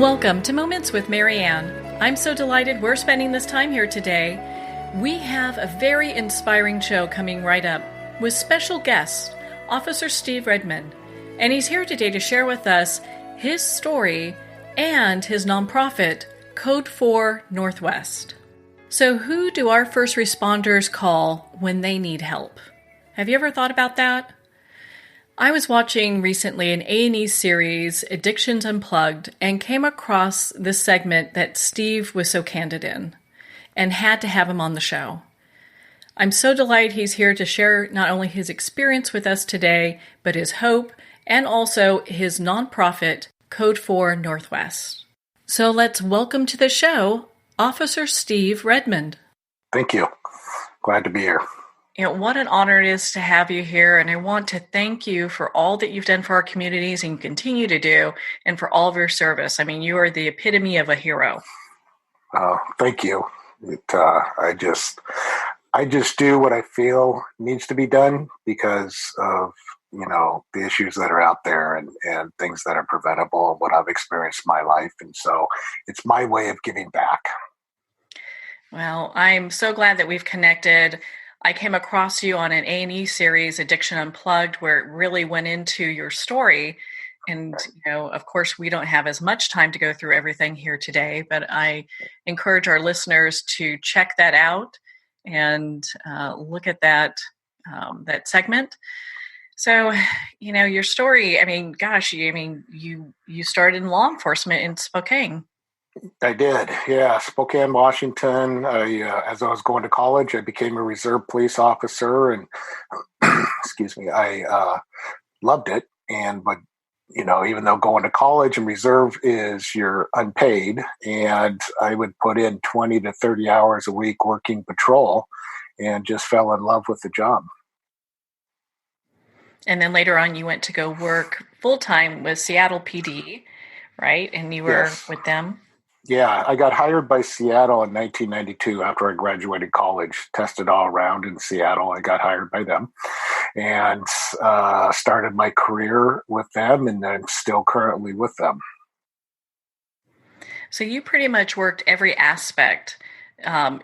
Welcome to Moments with Marianne. I'm so delighted we're spending this time here today. We have a very inspiring show coming right up with special guest, Officer Steve Redmond. And he's here today to share with us his story and his nonprofit, Code 4 Northwest. So who do our first responders call when they need help? Have you ever thought about that? I was watching recently an A&E series, Addictions Unplugged, and came across this segment that Steve was so candid in and had to have him on the show. I'm so delighted he's here to share not only his experience with us today, but his hope and also his nonprofit, Code 4 Northwest. So let's welcome to the show, Officer Steve Redmond. Thank you. Glad to be here. You know, what an honor it is to have you here, and I want to thank you for all that you've done for our communities and continue to do, and for all of your service. I mean, you are the epitome of a hero. Thank you. I just do what I feel needs to be done because of, the issues that are out there and things that are preventable and what I've experienced in my life. And so it's my way of giving back. Well, I'm so glad that we've connected. I came across you on an A&E series, Addiction Unplugged, where it really went into your story. And, of course, we don't have as much time to go through everything here today, but I encourage our listeners to check that out and look at that segment. So, your story, you started in law enforcement in Spokane. I did, yeah. Spokane, Washington. As I was going to college, I became a reserve police officer, and I loved it. But even though going to college and reserve you're unpaid, and I would put in 20 to 30 hours a week working patrol, and just fell in love with the job. And then later on, you went to go work full time with Seattle PD, right? And you were with them. Yeah, I got hired by Seattle in 1992 after I graduated college, tested all around in Seattle. I got hired by them and started my career with them, and I'm still currently with them. So you pretty much worked every aspect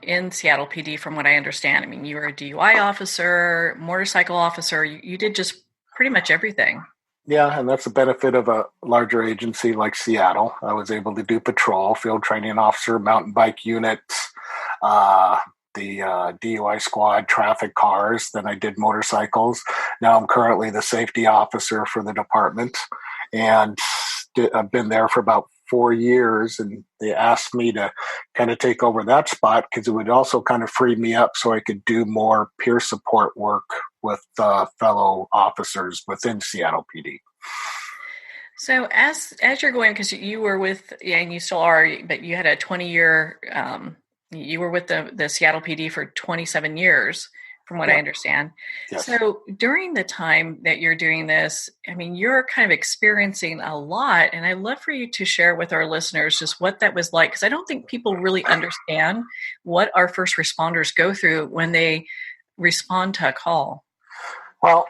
in Seattle PD, from what I understand. I mean, you were a DUI officer, motorcycle officer. You did just pretty much everything. Yeah, and that's the benefit of a larger agency like Seattle. I was able to do patrol, field training officer, mountain bike units, the DUI squad, traffic cars. Then I did motorcycles. Now I'm currently the safety officer for the department, and I've been there for about 4 years, and they asked me to kind of take over that spot because it would also kind of free me up so I could do more peer support work with fellow officers within Seattle PD. So as you're going, because you were with, and you still are, but you had a 20-year, you were with the Seattle PD for 27 years, from what I understand. Yes. So during the time that you're doing this, I mean, you're kind of experiencing a lot, and I'd love for you to share with our listeners just what that was like, because I don't think people really understand what our first responders go through when they respond to a call. Well,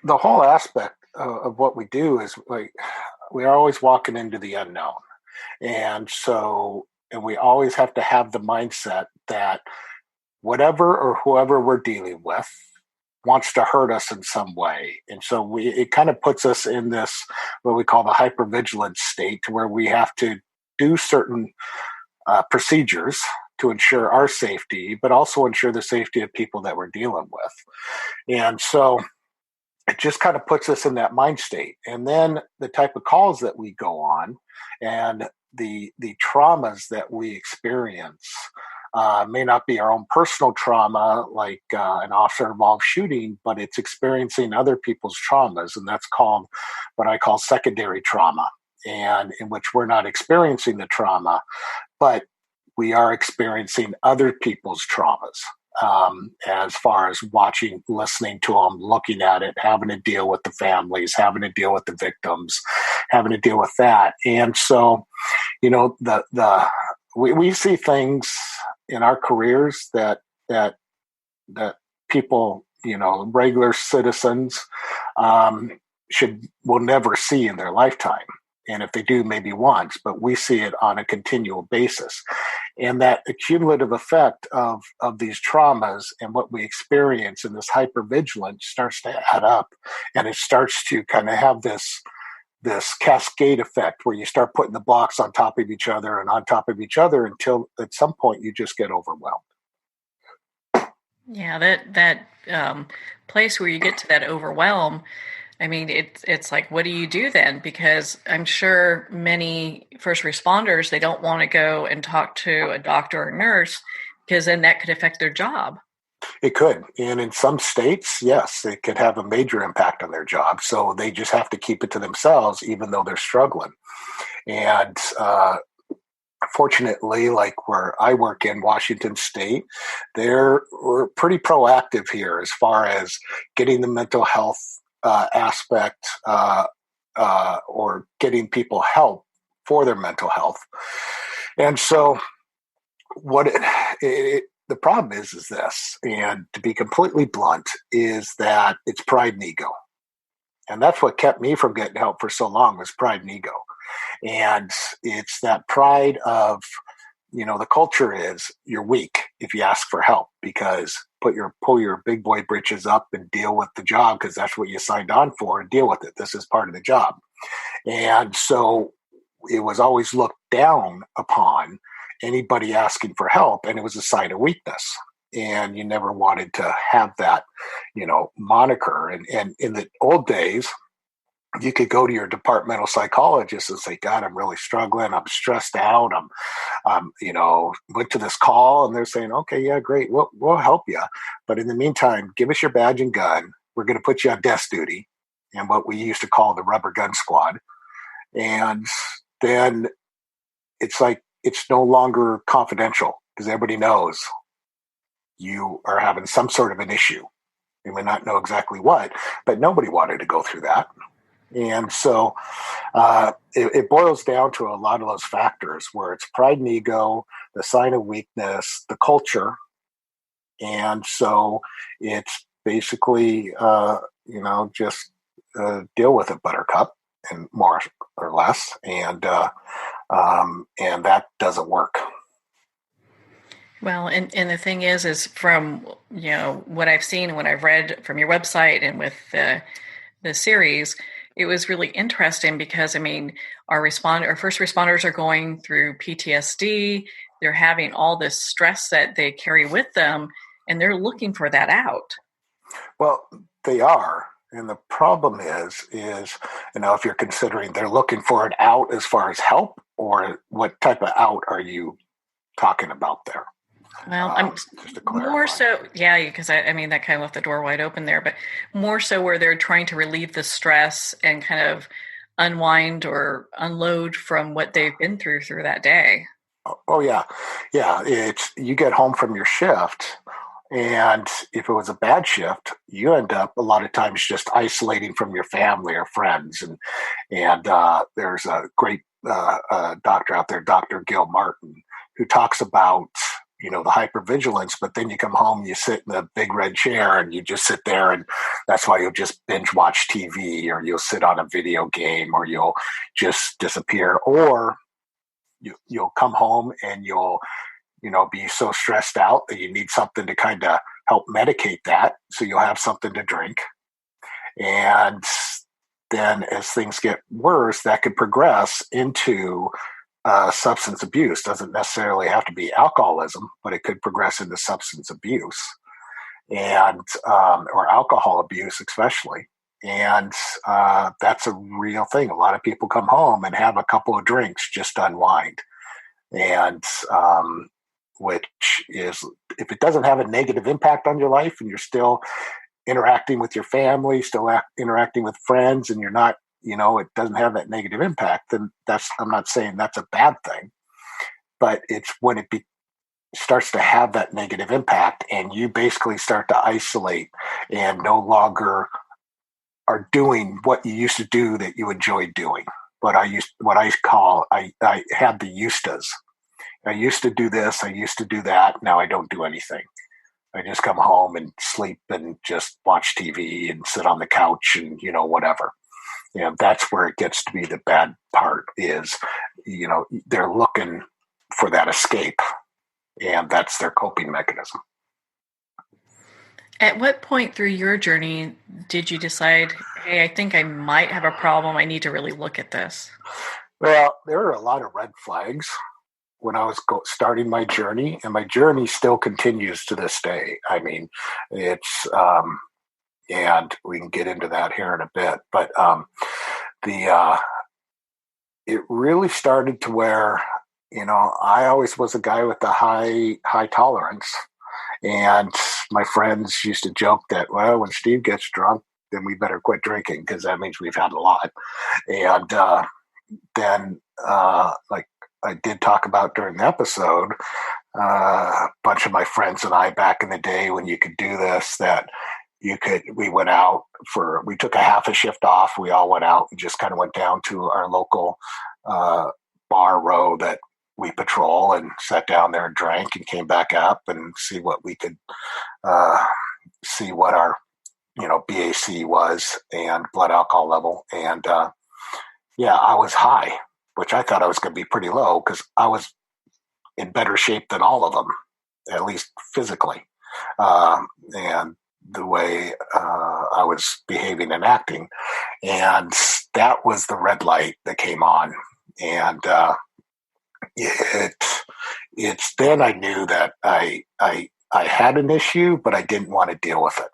the whole aspect of what we do is we're always walking into the unknown. And we always have to have the mindset that whatever or whoever we're dealing with wants to hurt us in some way. And so it kind of puts us in this, what we call the hypervigilance state, where we have to do certain procedures to ensure our safety, but also ensure the safety of people that we're dealing with. And so it just kind of puts us in that mind state. And then the type of calls that we go on and the traumas that we experience may not be our own personal trauma, like an officer-involved shooting, but it's experiencing other people's traumas. And that's called what I call secondary trauma, and in which we're not experiencing the trauma, but we are experiencing other people's traumas, as far as watching, listening to them, looking at it, having to deal with the families, having to deal with the victims, having to deal with that. And so, we see things in our careers that people, regular citizens will never see in their lifetime. And if they do, maybe once, but we see it on a continual basis. And that accumulative effect of these traumas and what we experience in this hypervigilance starts to add up, and it starts to kind of have this cascade effect where you start putting the blocks on top of each other and on top of each other until at some point you just get overwhelmed. Yeah, that place where you get to that overwhelm, I mean, it's like, what do you do then? Because I'm sure many first responders, they don't want to go and talk to a doctor or nurse because then that could affect their job. It could. And in some states, yes, it could have a major impact on their job. So they just have to keep it to themselves, even though they're struggling. And fortunately, like where I work in Washington State, we're pretty proactive here as far as getting the mental health aspect or getting people help for their mental health. And so the problem is this, and to be completely blunt, is that it's pride and ego. And that's what kept me from getting help for so long, was pride and ego. And it's that pride of, the culture is you're weak if you ask for help, because pull your big boy britches up and deal with the job, because that's what you signed on for, and deal with it. This is part of the job. And so it was always looked down upon, anybody asking for help, and it was a sign of weakness. And you never wanted to have that, moniker. And in the old days, you could go to your departmental psychologist and say, God, I'm really struggling. I'm stressed out. I'm went to this call, and they're saying, okay, yeah, great. We'll help you. But in the meantime, give us your badge and gun. We're going to put you on desk duty, and what we used to call the rubber gun squad. And then it's like, it's no longer confidential, because everybody knows you are having some sort of an issue. You may not know exactly what, but nobody wanted to go through that. And so it boils down to a lot of those factors where it's pride and ego, the sign of weakness, the culture. And so it's basically, just deal with it, buttercup, and more or less. And that doesn't work. Well, and the thing is from, what I've seen and what I've read from your website and with the series, it was really interesting because, I mean, our first responders are going through PTSD. They're having all this stress that they carry with them, and they're looking for that out. Well, they are. And the problem is, if you're considering they're looking for an out as far as help, or what type of out are you talking about there? Well, I'm more so, yeah, because I mean, that kind of left the door wide open there, but more so where they're trying to relieve the stress and kind of unwind or unload from what they've been through that day. Oh yeah. Yeah. You get home from your shift, and if it was a bad shift, you end up a lot of times just isolating from your family or friends. And there's a great doctor out there, Dr. Gil Martin, who talks about, the hypervigilance, but then you come home, you sit in the big red chair, and you just sit there, and that's why you'll just binge watch TV, or you'll sit on a video game, or you'll just disappear, or you'll come home and you'll be so stressed out that you need something to kind of help medicate that. So you'll have something to drink. And then as things get worse, that could progress into substance abuse. Doesn't necessarily have to be alcoholism, but it could progress into substance abuse and or alcohol abuse, especially. And that's a real thing. A lot of people come home and have a couple of drinks just to unwind. And which is, if it doesn't have a negative impact on your life, and you're still interacting with your family, still interacting with friends, and you're not, it doesn't have that negative impact, then I'm not saying that's a bad thing, but it's when it starts to have that negative impact, and you basically start to isolate and no longer are doing what you used to do that you enjoyed doing. What I had the ustas. I used to do this, I used to do that. Now I don't do anything. I just come home and sleep and just watch TV and sit on the couch and, whatever. And that's where it gets to be the bad part is, they're looking for that escape, and that's their coping mechanism. At what point through your journey did you decide, hey, I think I might have a problem. I need to really look at this? Well, there are a lot of red flags when I was starting my journey, and my journey still continues to this day. I mean, it's, and we can get into that here in a bit, but the it really started to where, I always was a guy with a high tolerance, and my friends used to joke that, well, when Steve gets drunk, then we better quit drinking because that means we've had a lot. And then, like I did talk about during the episode, a bunch of my friends and I back in the day when you could do this, that we went out we took a half a shift off. We all went out and just kind of went down to our local bar row that we patrol and sat down there and drank and came back up and see what we could see what our BAC was and blood alcohol level. And I was high, which I thought I was going to be pretty low because I was in better shape than all of them, at least physically. And the way I was behaving and acting. And that was the red light that came on. And it's then I knew that I had an issue, but I didn't want to deal with it.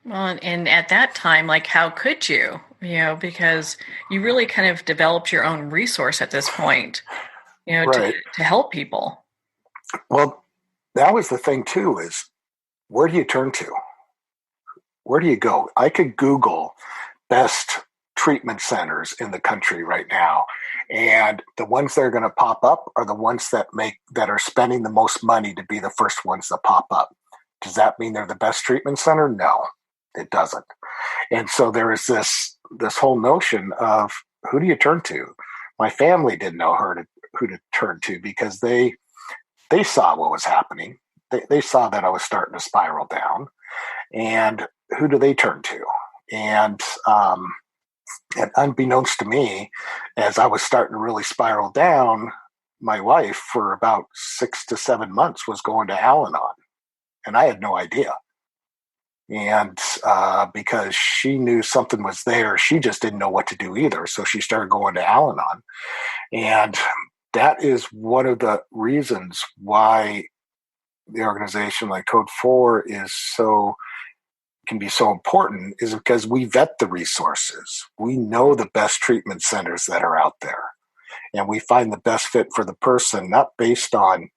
Well, and at that time, like, how could you? Because you really kind of developed your own resource at this point, right. to help people. Well, that was the thing too, is where do you turn to? Where do you go? I could Google best treatment centers in the country right now, and the ones that are going to pop up are the ones that are spending the most money to be the first ones that pop up. Does that mean they're the best treatment center? No, it doesn't. And so there is this whole notion of, who do you turn to? My family didn't know who to turn to because they saw what was happening. They saw that I was starting to spiral down, and who do they turn to? And unbeknownst to me, as I was starting to really spiral down, my wife for about 6 to 7 months was going to Al-Anon, and I had no idea. And because she knew something was there, she just didn't know what to do either. So she started going to Al-Anon, and that is one of the reasons why the organization like Code 4 can be so important, is because we vet the resources. We know the best treatment centers that are out there, and we find the best fit for the person, not based on,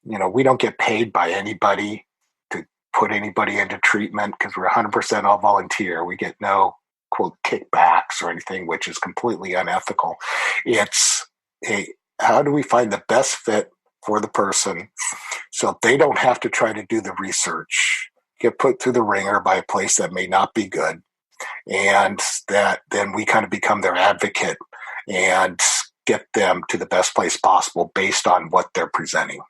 we don't get paid by anybody to put anybody into treatment because we're 100% all volunteer. We get no, quote, kickbacks or anything, which is completely unethical. It's how do we find the best fit for the person so they don't have to try to do the research, get put through the ringer by a place that may not be good, and that then we kind of become their advocate and get them to the best place possible based on what they're presenting.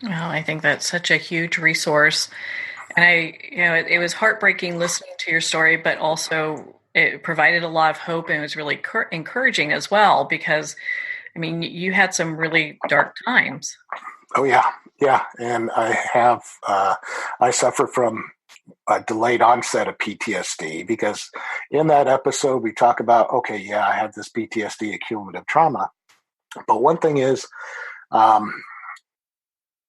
Well, I think that's such a huge resource. And it was heartbreaking listening to your story, but also it provided a lot of hope, and it was really encouraging as well, because you had some really dark times. Oh yeah. And I suffer from a delayed onset of PTSD, because in that episode we talk about, I had this PTSD, accumulative trauma. But one thing is, a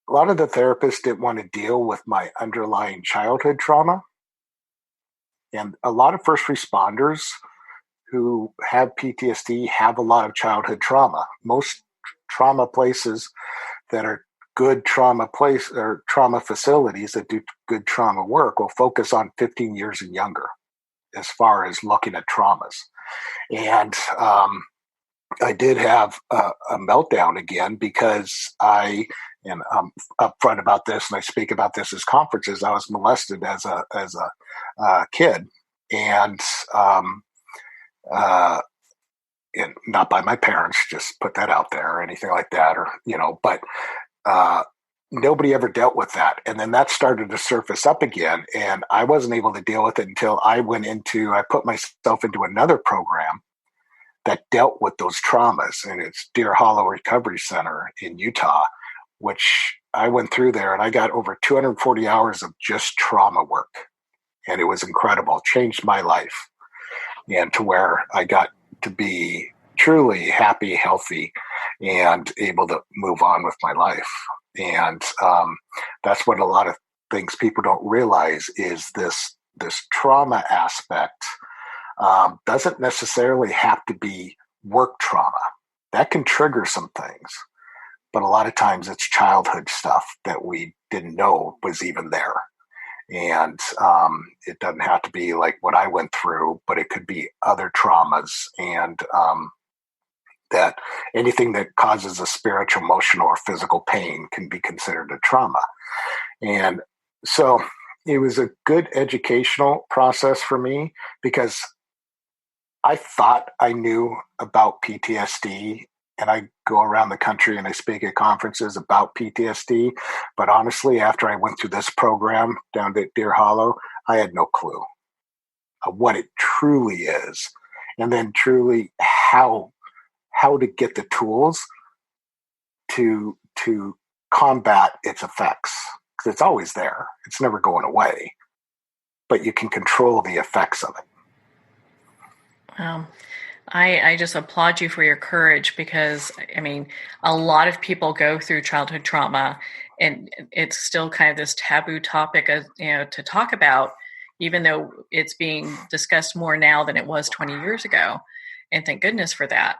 lot of the therapists didn't want to deal with my underlying childhood trauma. And a lot of first responders who have PTSD have a lot of childhood trauma. Most trauma places that are good trauma or trauma facilities that do good trauma work will focus on 15 years and younger as far as looking at traumas. And I did have a meltdown again because I'm upfront about this, and I speak about this as conferences. I was molested as a kid, and not by my parents, just put that out there or anything like that, but nobody ever dealt with that. And then that started to surface up again. And I wasn't able to deal with it until I put myself into another program that dealt with those traumas. And it's Deer Hollow Recovery Center in Utah, which I went through there, and I got over 240 hours of just trauma work. And it was incredible. Changed my life, and to where I got to be truly happy, healthy, and able to move on with my life. And that's what a lot of things people don't realize is this trauma aspect doesn't necessarily have to be work trauma. That can trigger some things, but a lot of times it's childhood stuff that we didn't know was even there. And it doesn't have to be like what I went through, but it could be other traumas, and that anything that causes a spiritual, emotional, or physical pain can be considered a trauma. And so it was a good educational process for me, because I thought I knew about PTSD, and I go around the country and I speak at conferences about PTSD. But honestly, after I went through this program down at Deer Hollow, I had no clue of what it truly is, and then truly how to get the tools to combat its effects. Because it's always there. It's never going away. But you can control the effects of it. I just applaud you for your courage, because, I mean, a lot of people go through childhood trauma, and it's still kind of this taboo topic, to talk about, even though it's being discussed more now than it was 20 years ago. And thank goodness for that.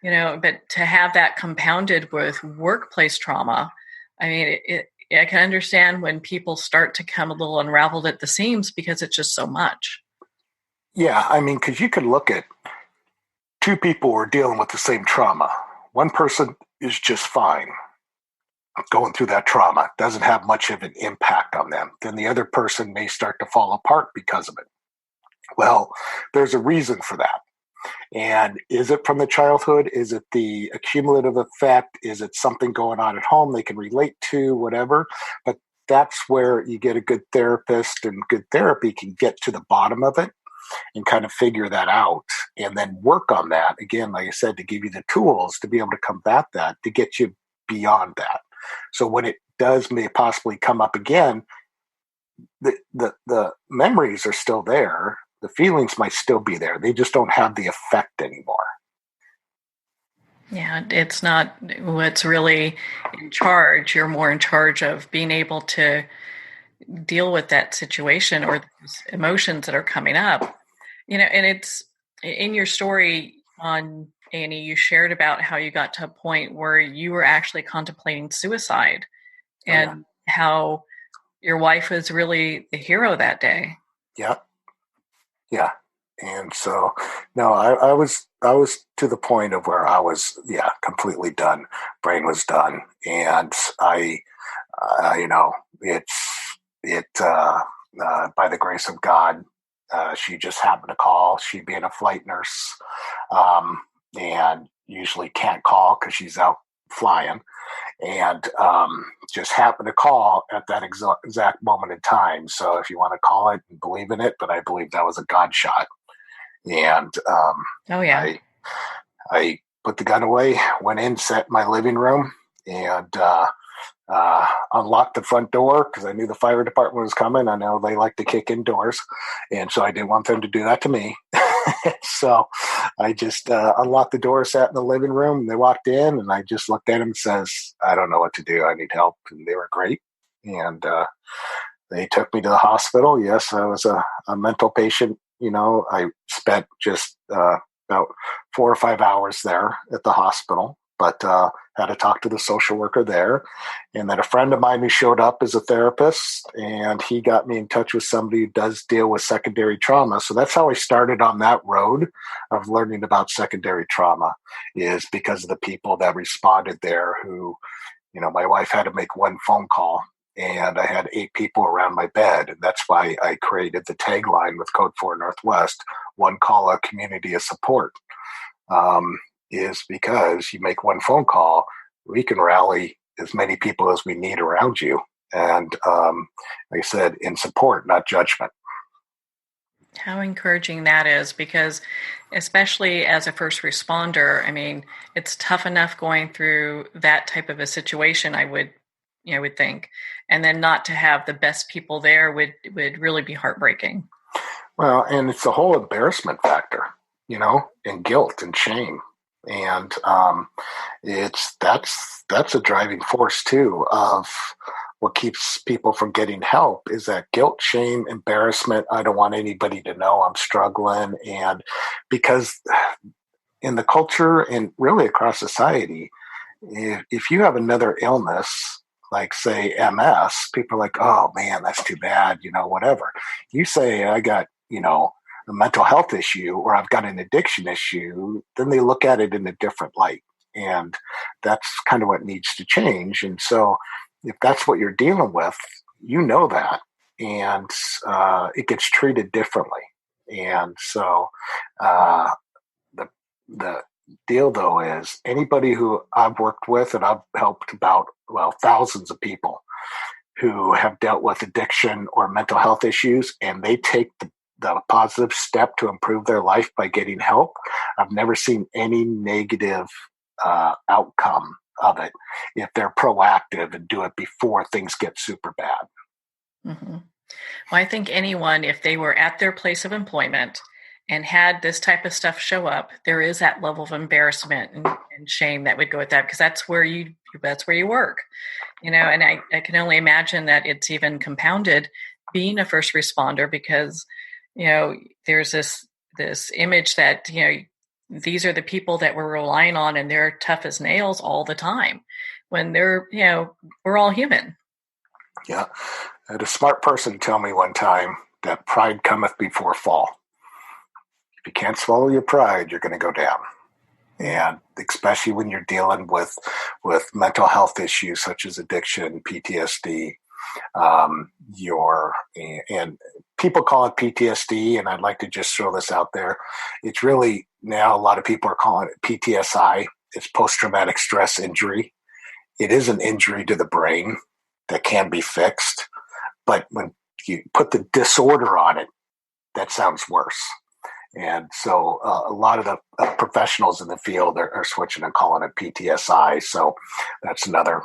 But to have that compounded with workplace trauma, I mean, I can understand when people start to come a little unraveled at the seams, because it's just so much. Yeah, I mean, because you could look at two people who are dealing with the same trauma. One person is just fine going through that trauma, doesn't have much of an impact on them. Then the other person may start to fall apart because of it. Well, there's a reason for that. And is it from the childhood? Is it the accumulative effect? Is it something going on at home they can relate to, whatever? But that's where you get a good therapist, and good therapy can get to the bottom of it and kind of figure that out, and then work on that. Again, like I said, to give you the tools to be able to combat that, to get you beyond that. So when it may possibly come up again, the memories are still there. The feelings might still be there. They just don't have the effect anymore. Yeah, it's not what's really in charge. You're more in charge of being able to deal with that situation or those emotions that are coming up. And it's in your story on Annie, you shared about how you got to a point where you were actually contemplating suicide, and how your wife was really the hero that day. Yeah. Yeah. And so, no, I was to the point of where I was, completely done. Brain was done. And by the grace of God, she just happened to call. She being a flight nurse, and usually can't call because she's out flying, and just happened to call at that exact moment in time. So if you want to call it and believe in it, but I believe that was a God shot. And I put the gun away, went in, sat in my living room, and unlocked the front door because I knew the fire department was coming. I know they like to kick indoors, and so I didn't want them to do that to me. So I just unlocked the door, sat in the living room, and they walked in, and I just looked at them and says, I don't know what to do. I need help. And they were great. And they took me to the hospital. Yes, I was a mental patient. I spent just about 4 or 5 hours there at the hospital, but had to talk to the social worker there. And then a friend of mine who showed up as a therapist, and he got me in touch with somebody who does deal with secondary trauma. So that's how I started on that road of learning about secondary trauma, is because of the people that responded there who, my wife had to make one phone call, and I had 8 people around my bed. And that's why I created the tagline with Code 4 Northwest, one call, a community of support. Is because you make one phone call, we can rally as many people as we need around you. And like I said, in support, not judgment. How encouraging that is, because especially as a first responder, I mean, it's tough enough going through that type of a situation, I would think. And then not to have the best people there would really be heartbreaking. Well, and it's the whole embarrassment factor, and guilt and shame. And that's a driving force too of what keeps people from getting help is that guilt, shame, embarrassment. I don't want anybody to know I'm struggling. And because in the culture and really across society, if you have another illness, like say MS, people are like, oh man, that's too bad, whatever. You say I got, a mental health issue or I've got an addiction issue, then they look at it in a different light. And that's kind of what needs to change. And so if that's what you're dealing with, that, and it gets treated differently. And so the deal though is anybody who I've worked with, and I've helped thousands of people who have dealt with addiction or mental health issues, and they take the positive step to improve their life by getting help. I've never seen any negative outcome of it if they're proactive and do it before things get super bad. Mm-hmm. Well, I think anyone, if they were at their place of employment and had this type of stuff show up, there is that level of embarrassment and shame that would go with that, because that's where you work, and I can only imagine that it's even compounded being a first responder, because there's this image that these are the people that we're relying on and they're tough as nails all the time, when they're we're all human. Yeah. I had a smart person tell me one time that pride cometh before fall. If you can't swallow your pride, you're going to go down. And especially when you're dealing with mental health issues such as addiction, PTSD, and people call it PTSD, and I'd like to just throw this out there. It's really, now a lot of people are calling it PTSI. It's post-traumatic stress injury. It is an injury to the brain that can be fixed, but when you put the disorder on it, that sounds worse. And so a lot of the professionals in the field are switching and calling it PTSI. So that's another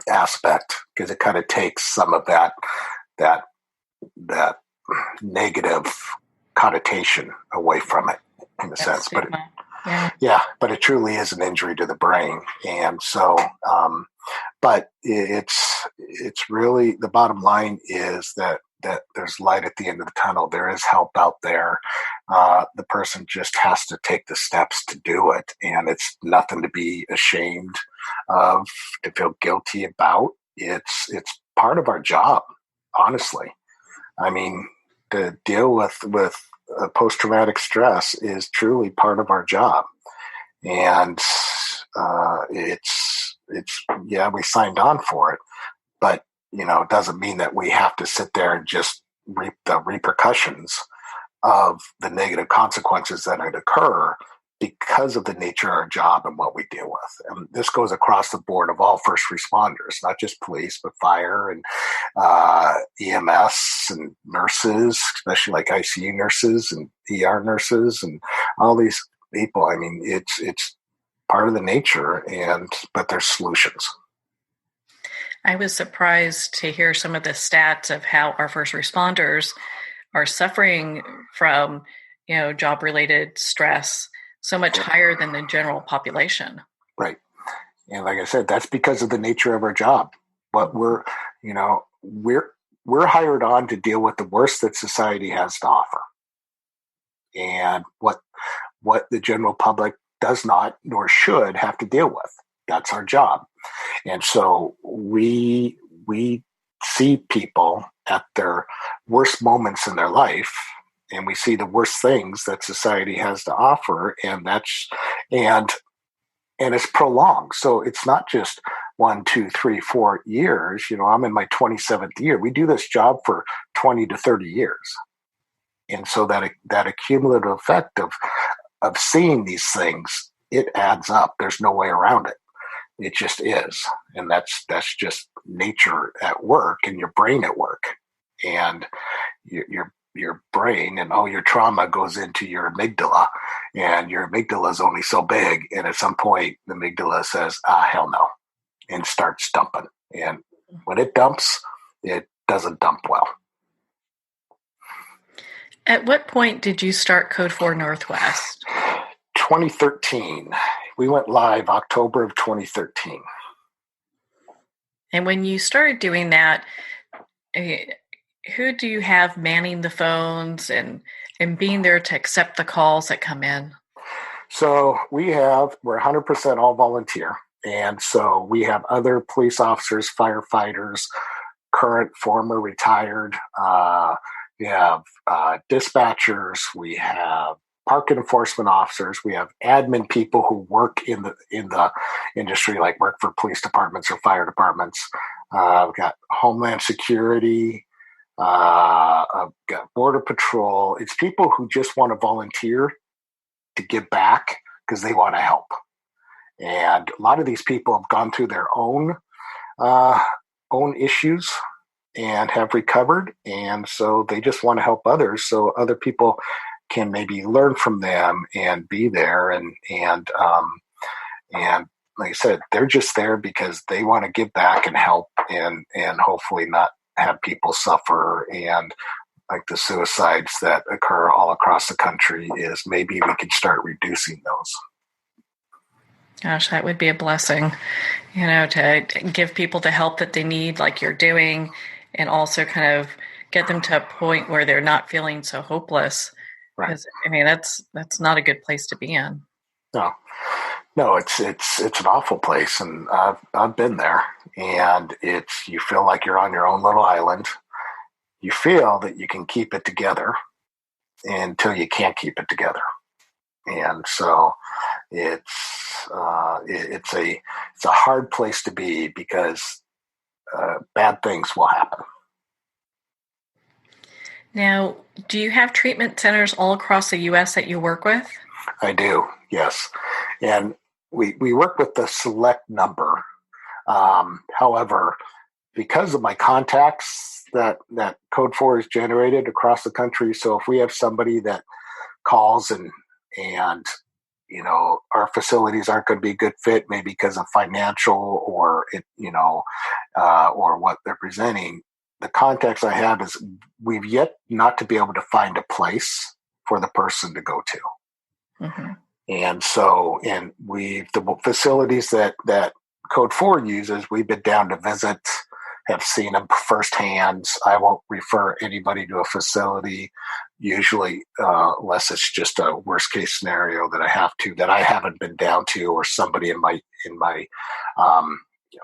aspect, because it kind of takes some of that negative connotation away from it in a sense. Stigma. But it truly is an injury to the brain. And so, but it's really, the bottom line is that there's light at the end of the tunnel. There is help out there. The person just has to take the steps to do it. And it's nothing to be ashamed of, to feel guilty about. It's part of our job, honestly. I mean, to deal with post-traumatic stress is truly part of our job. And it's we signed on for it, but it doesn't mean that we have to sit there and just reap the repercussions of the negative consequences that would occur because of the nature of our job and what we deal with. And this goes across the board of all first responders, not just police, but fire and EMS and nurses, especially like ICU nurses and ER nurses and all these people. I mean, it's part of the nature, but there's solutions. I was surprised to hear some of the stats of how our first responders are suffering from, job-related stress so much higher than the general population. Right. And like I said, that's because of the nature of our job. But we're hired on to deal with the worst that society has to offer. And what the general public does not nor should have to deal with. That's our job. And so we see people at their worst moments in their life, and we see the worst things that society has to offer, and it's prolonged. So it's not just 1, 2, 3, 4 years. I'm in my 27th year. We do this job for 20 to 30 years. And so that accumulative effect of seeing these things, it adds up. There's no way around it. It just is. And that's just nature at work and your brain at work. And your brain and all your trauma goes into your amygdala, and your amygdala is only so big. And at some point, the amygdala says, hell no, and starts dumping. And when it dumps, it doesn't dump well. At what point did you start Code 4 Northwest? 2013. We went live October of 2013. And when you started doing that, who do you have manning the phones and being there to accept the calls that come in? So we're 100% all volunteer. And so we have other police officers, firefighters, current, former, retired. We have dispatchers. We have park enforcement officers. We have admin people who work in the industry, like work for police departments or fire departments. We've got Homeland Security. I've got Border Patrol. It's people who just want to volunteer to give back because they want to help. And a lot of these people have gone through their own issues and have recovered. And so they just want to help others so other people can maybe learn from them and be there. And like I said, they're just there because they want to give back and help and hopefully not have people suffer. And like the suicides that occur all across the country, is maybe we can start reducing those. Gosh, that would be a blessing, to give people the help that they need, like you're doing, and also kind of get them to a point where they're not feeling so hopeless. Right. That's not a good place to be in. No, it's an awful place, and I've been there, and you feel like you're on your own little island. You feel that you can keep it together until you can't keep it together, and so it's a hard place to be because bad things will happen. Now, do you have treatment centers all across the U.S. that you work with? I do, yes, and we work with the select number. However, because of my contacts that Code 4 is generated across the country, so if we have somebody that calls and our facilities aren't going to be a good fit, maybe because of financial or or what they're presenting, the contacts I have is we've yet not to be able to find a place for the person to go to. Mm-hmm. And so, the facilities that Code 4 uses, we've been down to visit, have seen them firsthand. I won't refer anybody to a facility, usually, unless it's just a worst case scenario that I haven't been down to, or somebody in my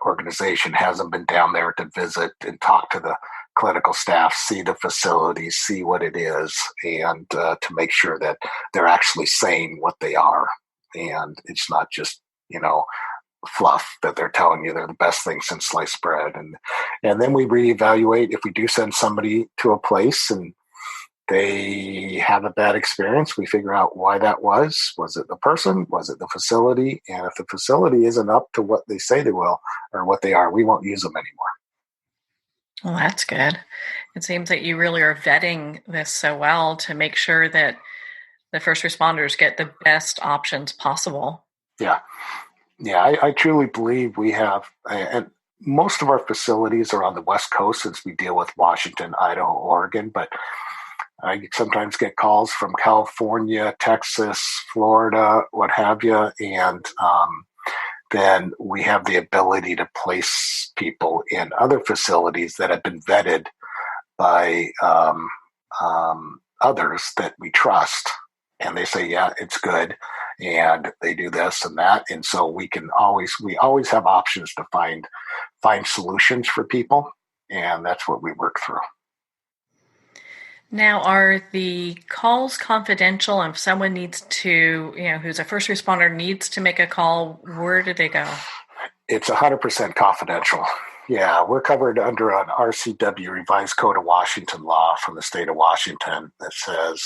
organization hasn't been down there to visit and talk to the clinical staff, see the facilities, see what it is, and to make sure that they're actually saying what they are. And it's not just, fluff that they're telling you they're the best thing since sliced bread. And then we reevaluate if we do send somebody to a place and they have a bad experience. We figure out why that was. Was it the person? Was it the facility? And if the facility isn't up to what they say they will or what they are, we won't use them anymore. Well, that's good. It seems that you really are vetting this so well to make sure that the first responders get the best options possible. Yeah. I truly believe we have, and most of our facilities are on the West Coast since we deal with Washington, Idaho, Oregon, but I sometimes get calls from California, Texas, Florida, what have you, and then we have the ability to place people in other facilities that have been vetted by others that we trust, and they say, yeah, it's good, and they do this and that, and so we always have options to find solutions for people, and that's what we work through. Now, are the calls confidential? If someone needs to, who's a first responder needs to make a call, where do they go? It's 100% confidential. Yeah, we're covered under an RCW, Revised Code of Washington law from the state of Washington that says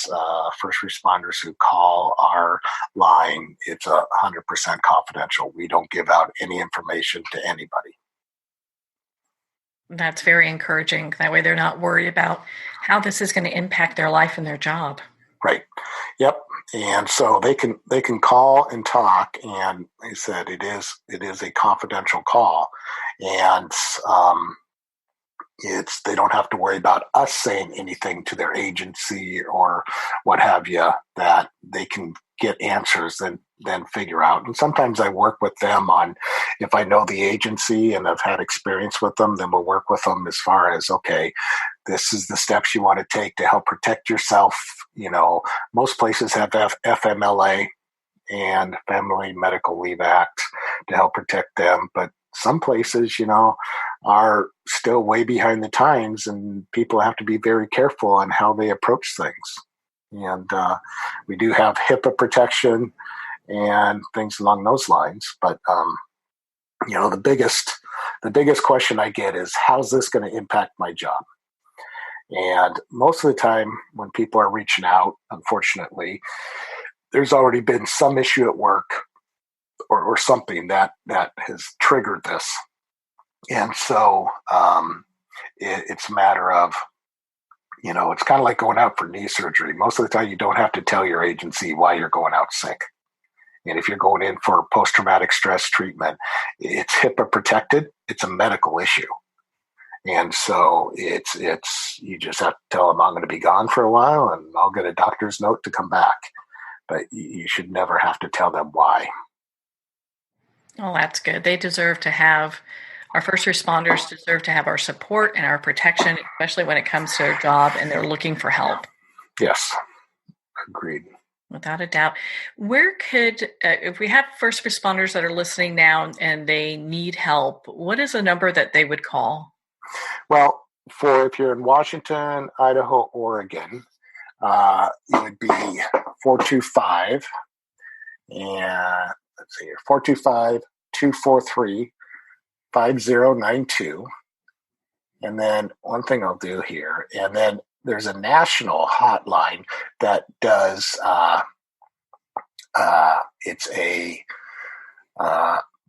first responders who call our line, it's 100% confidential. We don't give out any information to anybody. That's very encouraging. That way they're not worried about how this is going to impact their life and their job. Right. Yep. And so they can call and talk, and they said it is a confidential call, and they don't have to worry about us saying anything to their agency or what have you, that they can get answers and then figure out. And sometimes I work with them on, if I know the agency and I've had experience with them, then we'll work with them as far as, okay, this is the steps you want to take to help protect yourself. Most places have FMLA and Family Medical Leave Act to help protect them, but some places, are still way behind the times, and people have to be very careful on how they approach things. And we do have HIPAA protection and things along those lines. But the biggest question I get is, how's this going to impact my job? And most of the time when people are reaching out, unfortunately, there's already been some issue at work or something that has triggered this. And so it's a matter of, it's kind of like going out for knee surgery. Most of the time you don't have to tell your agency why you're going out sick. And if you're going in for post-traumatic stress treatment, it's HIPAA protected. It's a medical issue. And so you just have to tell them, I'm going to be gone for a while and I'll get a doctor's note to come back. But you should never have to tell them why. Well, that's good. Our first responders deserve to have our support and our protection, especially when it comes to their job and they're looking for help. Yes, agreed. Without a doubt. Where could, if we have first responders that are listening now and they need help, what is a number that they would call? Well, if you're in Washington, Idaho, Oregon, it would be 425, and let's see here, 425-243-5092. And then one thing I'll do here, and then there's a national hotline that does, they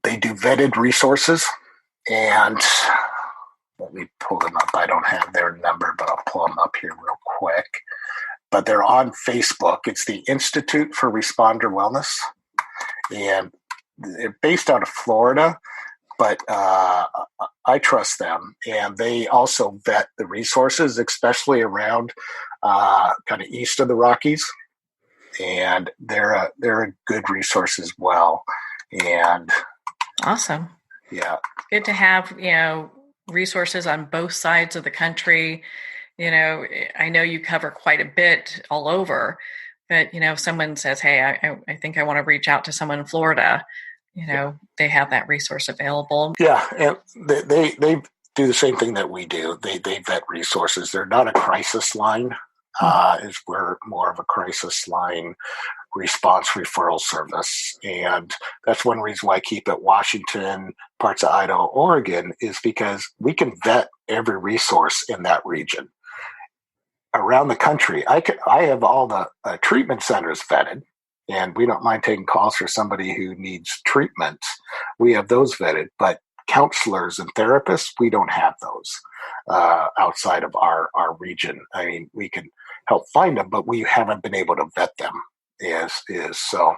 do vetted resources, and let me pull them up. I don't have their number, but I'll pull them up here real quick. But they're on Facebook. It's the Institute for Responder Wellness, and they're based out of Florida, but I trust them, and they also vet the resources, especially around kind of east of the Rockies, and they're a good resource as well. And awesome, yeah, good to have resources on both sides of the country. I know you cover quite a bit all over, but if someone says, "Hey, I think I want to reach out to someone in Florida," they have that resource available. Yeah, and they do the same thing that we do. They vet resources. They're not a crisis line. We're more of a crisis line response referral service. And that's one reason why I keep it Washington, parts of Idaho, Oregon, is because we can vet every resource in that region. Around the country, I have all the treatment centers vetted, and we don't mind taking calls for somebody who needs treatment. We have those vetted, but counselors and therapists, we don't have those outside of our region. I mean, we can help find them, but we haven't been able to vet them. So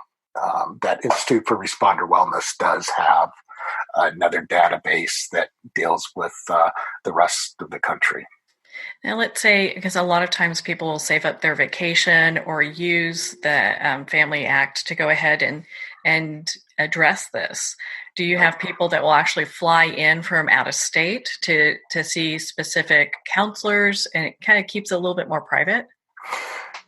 that Institute for Responder Wellness does have another database that deals with the rest of the country. Now, let's say, because a lot of times people will save up their vacation or use the Family Act to go ahead and address this. Do you have people that will actually fly in from out of state to see specific counselors, and it kind of keeps it a little bit more private?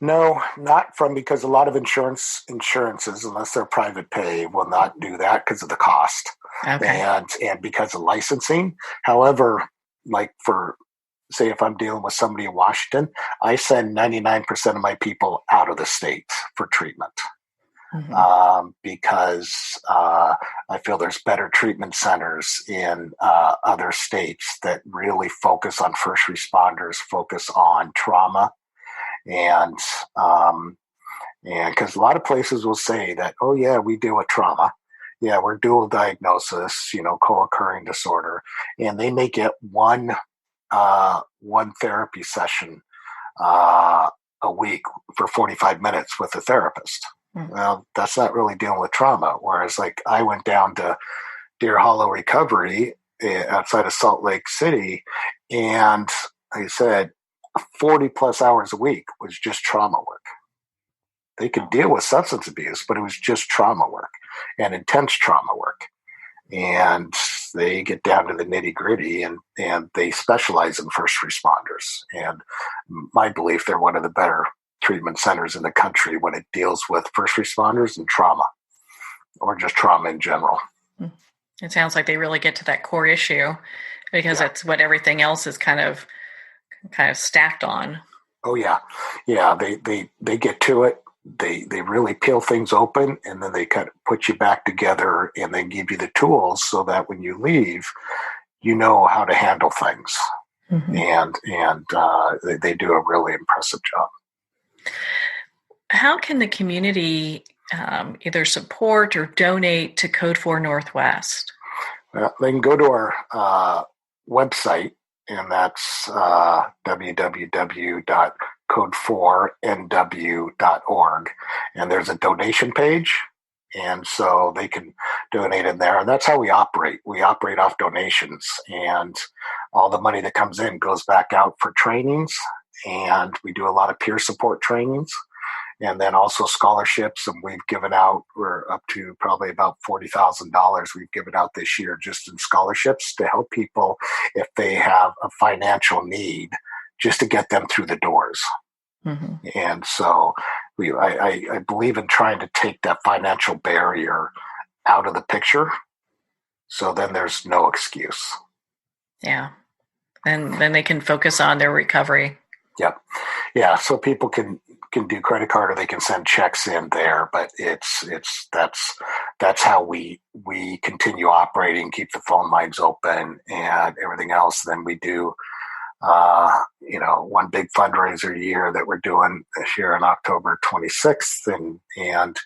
No, not because a lot of insurances, unless they're private pay, will not do that because of the cost. Okay. And because of licensing. However, like say if I'm dealing with somebody in Washington, I send 99% of my people out of the state for treatment. because I feel there's better treatment centers in other states that really focus on first responders, focus on trauma, and because a lot of places will say that, oh yeah, we deal with trauma. Yeah, we're dual diagnosis, co-occurring disorder, and they may get one therapy session a week for 45 minutes with a therapist. Well, that's not really dealing with trauma. Whereas, like, I went down to Deer Hollow Recovery outside of Salt Lake City, and like I said, 40 plus hours a week was just trauma work. They could deal with substance abuse, but it was just trauma work and intense trauma work. And they get down to the nitty gritty, and they specialize in first responders. And my belief, they're one of the better treatment centers in the country when it deals with first responders and trauma, or just trauma in general. It sounds like they really get to that core issue, because it's what everything else is kind of stacked on. Oh yeah. They get to it. They really peel things open, and then they kind of put you back together, and then give you the tools so that when you leave, you know how to handle things. And they do a really impressive job. How can the community either support or donate to Code 4 Northwest? They can go to our website, and that's www.code4nw.org. And there's a donation page. And so they can donate in there. And that's how we operate. We operate off donations. And all the money that comes in goes back out for trainings. And we do a lot of peer support trainings. And then also scholarships. And we've given out, we're up to probably about $40,000 we've given out this year just in scholarships to help people if they have a financial need, just to get them through the doors. And so I believe in trying to take that financial barrier out of the picture. So then there's no excuse. Yeah. And then they can focus on their recovery. Yep. Yeah. So people can do credit card, or they can send checks in there, but that's how we continue operating, keep the phone lines open and everything else. Then we do, one big fundraiser a year that we're doing this year on October 26th. And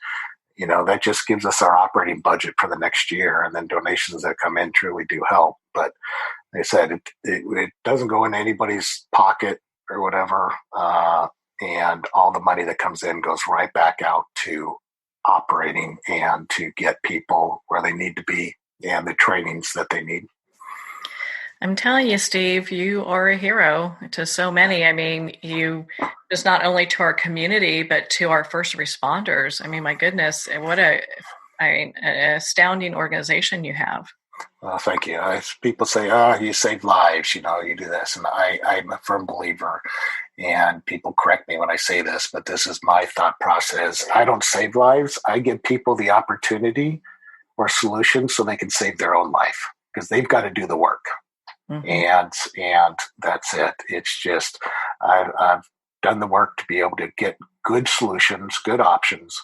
that just gives us our operating budget for the next year. And then donations that come in truly do help. But like I said, it doesn't go into anybody's pocket or whatever. And all the money that comes in goes right back out to operating and to get people where they need to be and the trainings that they need. I'm telling you, Steve, you are a hero to so many. I mean, you just not only to our community, but to our first responders. I mean, my goodness, what an astounding organization you have. Well, thank you. People say, you save lives, you do this. And I'm a firm believer, and people correct me when I say this, but this is my thought process. I don't save lives. I give people the opportunity or solutions so they can save their own life, because they've got to do the work. And that's it. It's just, I've done the work to be able to get good solutions, good options,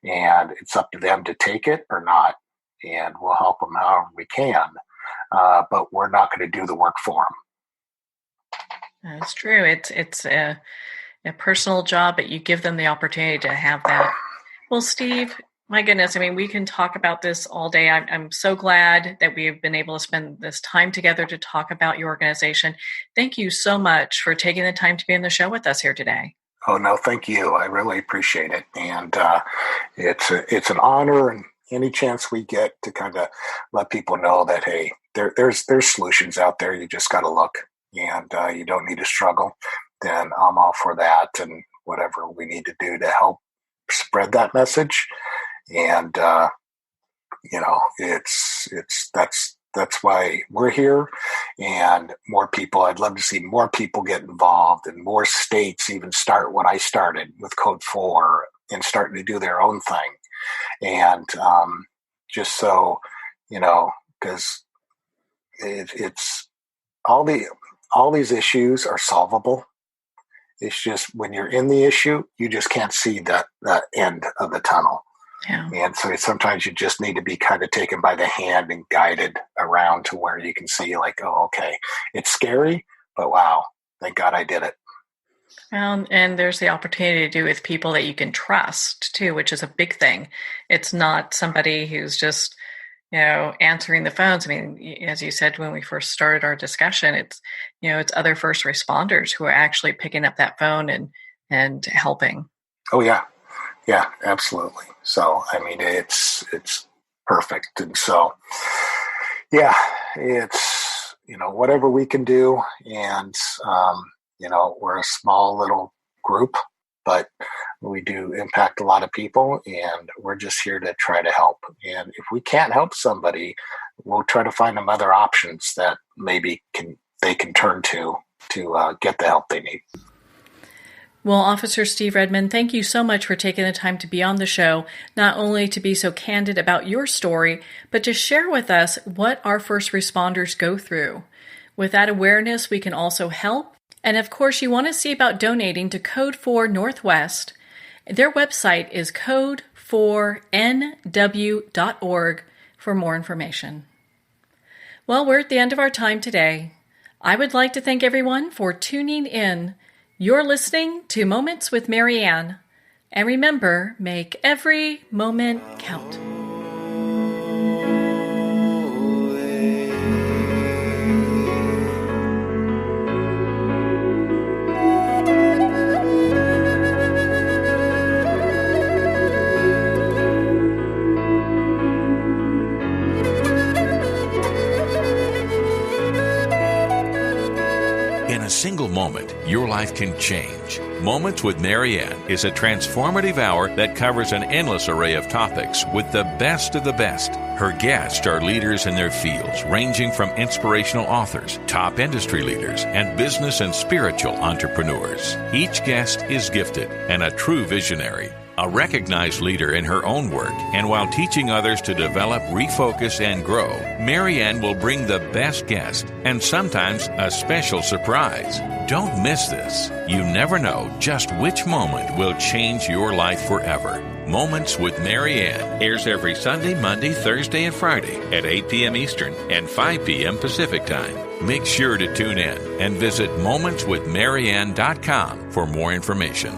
and it's up to them to take it or not. And we'll help them however we can, but we're not going to do the work for them. That's true. It's a personal job, but you give them the opportunity to have that. Well, Steve, my goodness, I mean, we can talk about this all day. I'm so glad that we've been able to spend this time together to talk about your organization. Thank you so much for taking the time to be on the show with us here today. Oh, no, thank you. I really appreciate it. And it's an honor, and any chance we get to kind of let people know that, hey, there's solutions out there. You just got to look, and you don't need to struggle. Then I'm all for that, and whatever we need to do to help spread that message. And that's why we're here, and more people. I'd love to see more people get involved, and more states even start what I started with Code 4 and starting to do their own thing. And just so because it's all these issues are solvable. It's just when you're in the issue, you just can't see that end of the tunnel. Yeah. And so sometimes you just need to be kind of taken by the hand and guided around to where you can see like, oh, okay, it's scary, but wow, thank God I did it. And there's the opportunity to do with people that you can trust too, which is a big thing. It's not somebody who's just, answering the phones. I mean, as you said when we first started our discussion, it's other first responders who are actually picking up that phone and helping. Oh yeah. Yeah, absolutely. So, I mean, it's perfect. And so, yeah, it's, whatever we can do. And, we're a small little group, but we do impact a lot of people, and we're just here to try to help. And if we can't help somebody, we'll try to find them other options that maybe they can turn to get the help they need. Well, Officer Steve Redmond, thank you so much for taking the time to be on the show, not only to be so candid about your story, but to share with us what our first responders go through. With that awareness, we can also help. And of course, you want to see about donating to Code 4 Northwest. Their website is code4nw.org for more information. Well, we're at the end of our time today. I would like to thank everyone for tuning in. You're listening to Moments with Marianne. And remember, make every moment count. In a single moment, your life can change. Moments with Marianne is a transformative hour that covers an endless array of topics with the best of the best. Her guests are leaders in their fields, ranging from inspirational authors, top industry leaders, and business and spiritual entrepreneurs. Each guest is gifted and a true visionary, a recognized leader in her own work, and while teaching others to develop, refocus, and grow, Marianne will bring the best guest and sometimes a special surprise. Don't miss this. You never know just which moment will change your life forever. Moments with Marianne airs every Sunday, Monday, Thursday, and Friday at 8 p.m. Eastern and 5 p.m. Pacific Time. Make sure to tune in and visit momentswithmarianne.com for more information.